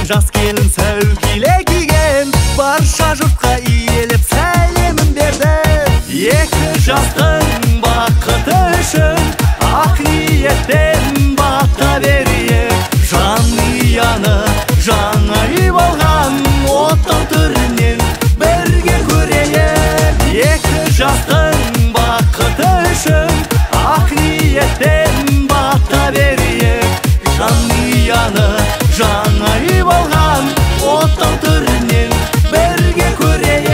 жас келін сәукеле киген, барша жұртқа иелеп сәлемін берді. Екі жастың бақыты үшін ақ ниеттен бата берейік. Жанұяны жаңа үй болған оттың түрінен бірге көрейік. Екі жастың бақыты үшін ақ ниеттен бата берейік. Жанұяны жаңа үй болған оттың түрінен бірге көрейік.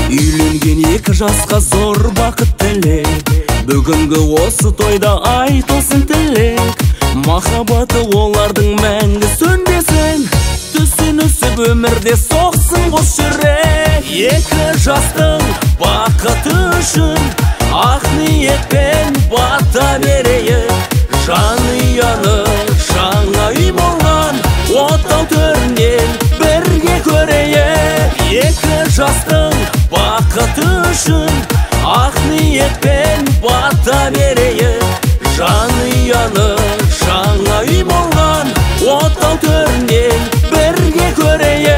Үйленген екі жасқа зор бақыт тілек, бүгінгі осы тойда айтылсын тілек. Махаббаты олардың мәңгі сөнбесін, түсін өсіп өмірде соқсын қос жүрек. Екі жастың бақыты үшін ақ ниетпен бата берейік. Жанұяны жаңа үй болған оттау түрінен бірге көрейік. Екі жастың бақыты үшін ақ ниетпен бата берейік. Жанұяны жаңа үй болған оттау түрінен бірге көрейік.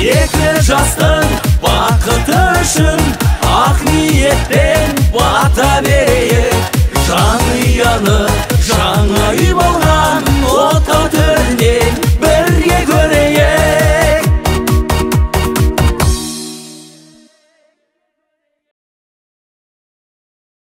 Екі жастың бақыты үшін ақ ниеттен бата берейік. Жанұяны